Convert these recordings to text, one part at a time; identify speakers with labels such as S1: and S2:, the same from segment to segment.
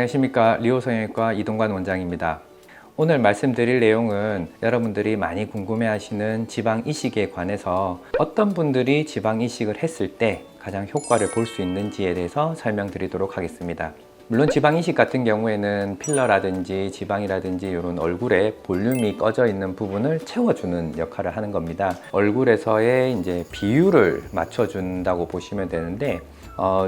S1: 안녕하십니까. 리오성형외과 이동관 원장입니다. 오늘 말씀드릴 내용은 여러분들이 많이 궁금해하시는 지방 이식에 관해서 어떤 분들이 지방 이식을 했을 때 가장 효과를 볼 수 있는지에 대해서 설명드리도록 하겠습니다. 물론 지방 이식 같은 경우에는 필러라든지 지방이라든지 이런 얼굴에 볼륨이 꺼져 있는 부분을 채워주는 역할을 하는 겁니다. 얼굴에서의 이제 비율을 맞춰준다고 보시면 되는데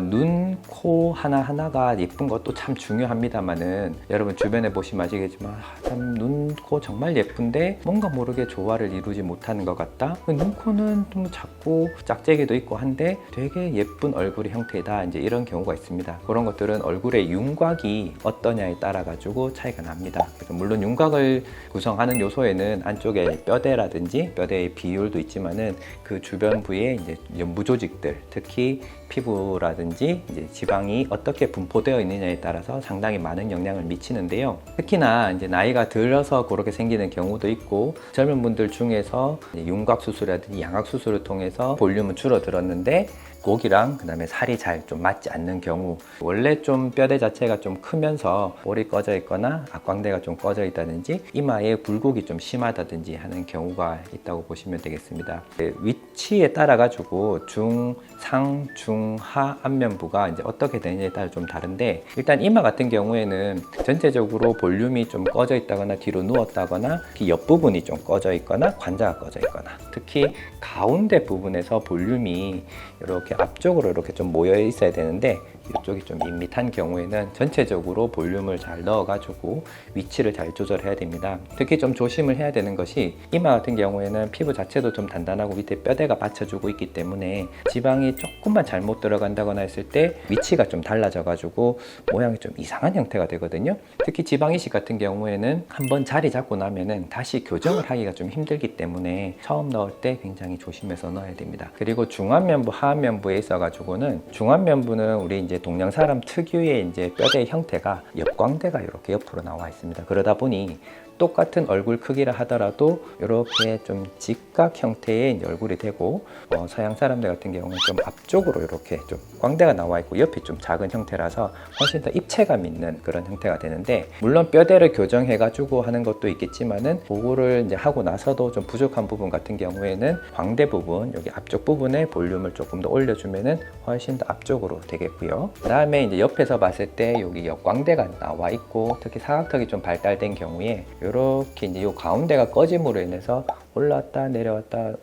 S1: 눈, 코 하나하나가 예쁜 것도 참 중요합니다만은 여러분 주변에 보시면 아시겠지만 참 눈, 코 정말 예쁜데 뭔가 모르게 조화를 이루지 못하는 것 같다. 눈, 코는 좀 작고 짝재기도 있고 한데 되게 예쁜 얼굴의 형태다. 이제 이런 경우가 있습니다. 그런 것들은 얼굴의 윤곽이 어떠냐에 따라 가지고 차이가 납니다. 그래서 물론 윤곽을 구성하는 요소에는 안쪽에 뼈대라든지 뼈대의 비율도 있지만은 그 주변 부위에 이제 무조직들, 특히 피부라든지 이제 지방이 어떻게 분포되어 있느냐에 따라서 상당히 많은 영향을 미치는데요. 특히나 이제 나이가 들어서 그렇게 생기는 경우도 있고 젊은 분들 중에서 윤곽 수술이라든지 양악 수술을 통해서 볼륨은 줄어들었는데 목이랑 그다음에 살이 잘 좀 맞지 않는 경우, 원래 좀 뼈대 자체가 좀 크면서 볼이 꺼져 있거나 악광대가 좀 꺼져 있다든지 이마에 굴곡이 좀 심하다든지 하는 경우가 있다고 보시면 되겠습니다. 위치에 따라 가지고 중, 상, 중, 하 안면부가 이제 어떻게 되느냐에 따라 좀 다른데, 일단 이마 같은 경우에는 전체적으로 볼륨이 좀 꺼져 있다거나 뒤로 누웠다거나 옆부분이 좀 꺼져 있거나 관자가 꺼져 있거나, 특히 가운데 부분에서 볼륨이 이렇게 앞쪽으로 이렇게 좀 모여 있어야 되는데 이쪽이 좀 밋밋한 경우에는 전체적으로 볼륨을 잘 넣어가지고 위치를 잘 조절해야 됩니다. 특히 좀 조심을 해야 되는 것이 이마 같은 경우에는 피부 자체도 좀 단단하고 밑에 뼈대가 받쳐주고 있기 때문에 지방이 조금만 잘못 들어간다거나 했을 때 위치가 좀 달라져가지고 모양이 좀 이상한 형태가 되거든요. 특히 지방 이식 같은 경우에는 한번 자리 잡고 나면은 다시 교정을 하기가 좀 힘들기 때문에 처음 넣을 때 굉장히 조심해서 넣어야 됩니다. 그리고 중안면부, 하안면부에 있어가지고는 중안면부는 우리 이제 동양 사람 특유의 이제 뼈대의 형태가 옆광대가 이렇게 옆으로 나와 있습니다. 그러다 보니 똑같은 얼굴 크기라 하더라도 이렇게 좀 직각 형태의 얼굴이 되고, 서양 사람들 같은 경우는 좀 앞쪽으로 이렇게 좀 광대가 나와 있고 옆이 좀 작은 형태라서 훨씬 더 입체감 있는 그런 형태가 되는데, 물론 뼈대를 교정해 가지고 하는 것도 있겠지만은 그거를 이제 하고 나서도 좀 부족한 부분 같은 경우에는 광대 부분, 여기 앞쪽 부분에 볼륨을 조금 더 올려주면은 훨씬 더 앞쪽으로 되겠고요. 그 다음에 이제 옆에서 봤을 때 여기 옆광대가 나와 있고 특히 사각턱이 좀 발달된 경우에 이렇게 이제 요 가운데가 꺼짐으로 인해서 올라왔다 내려왔다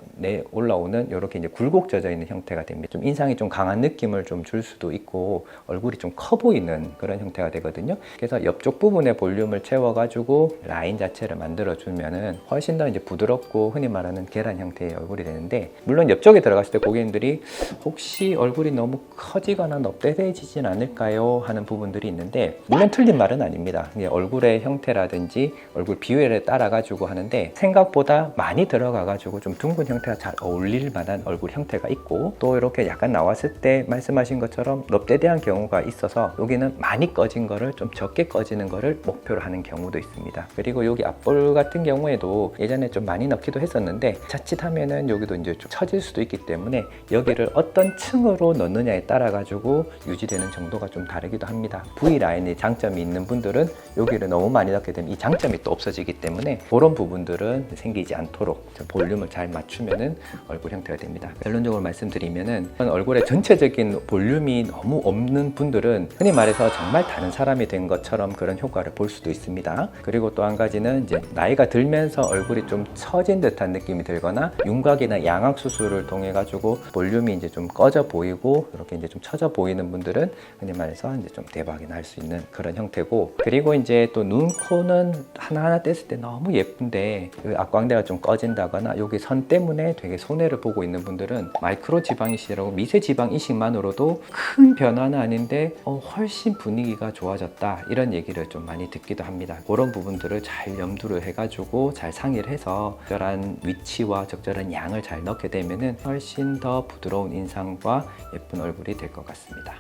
S1: 올라오는 이렇게 이제 굴곡 져져 있는 형태가 됩니다. 좀 인상이 좀 강한 느낌을 좀 줄 수도 있고 얼굴이 좀 커 보이는 그런 형태가 되거든요. 그래서 옆쪽 부분에 볼륨을 채워가지고 라인 자체를 만들어 주면은 훨씬 더 이제 부드럽고 흔히 말하는 계란 형태의 얼굴이 되는데, 물론 옆쪽에 들어갔을 때 고객님들이 혹시 얼굴이 너무 커지거나 넙대대해지진 않을까요 하는 부분들이 있는데, 물론 틀린 말은 아닙니다. 얼굴의 형태라든지 얼굴 비율에 따라 가지고 하는데 생각보다 많이 들어가 가지고 좀 둥근 형태가 잘 어울릴 만한 얼굴 형태가 있고, 또 이렇게 약간 나왔을 때 말씀하신 것처럼 넙대대한 경우가 있어서 여기는 많이 꺼진 거를 좀 적게 꺼지는 거를 목표로 하는 경우도 있습니다. 그리고 여기 앞볼 같은 경우에도 예전에 좀 많이 넣기도 했었는데 자칫하면은 여기도 이제 좀 처질 수도 있기 때문에 여기를 어떤 층으로 넣느냐에 따라 가지고 유지되는 정도가 좀 다르기도 합니다. V라인에 장점이 있는 분들은 여기를 너무 많이 넣게 되면 이 장점이 또 없어지기 때문에 그런 부분들은 생기지 않도록 볼륨을 잘 맞추면은 얼굴 형태가 됩니다. 결론적으로 말씀드리면은 얼굴에 전체적인 볼륨이 너무 없는 분들은 흔히 말해서 정말 다른 사람이 된 것처럼 그런 효과를 볼 수도 있습니다. 그리고 또 한 가지는 이제 나이가 들면서 얼굴이 좀 처진 듯한 느낌이 들거나 윤곽이나 양악 수술을 통해 가지고 볼륨이 이제 좀 꺼져 보이고 이렇게 이제 좀 처져 보이는 분들은 흔히 말해서 이제 좀 대박이 날 수 있는 그런 형태고, 그리고 이제 또 눈, 코는 하나하나 뗐을 때 너무 예쁜데 악광대가 좀 꺼진다거나 여기 선 때문에 되게 손해를 보고 있는 분들은 마이크로 지방 이식이라고 미세 지방 이식만으로도 큰 변화는 아닌데 훨씬 분위기가 좋아졌다 이런 얘기를 좀 많이 듣기도 합니다. 그런 부분들을 잘 염두를 해가지고 잘 상의를 해서 적절한 위치와 적절한 양을 잘 넣게 되면은 훨씬 더 부드러운 인상과 예쁜 얼굴이 될 것 같습니다.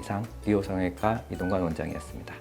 S1: 이상 리오성형외과 이동관 원장이었습니다.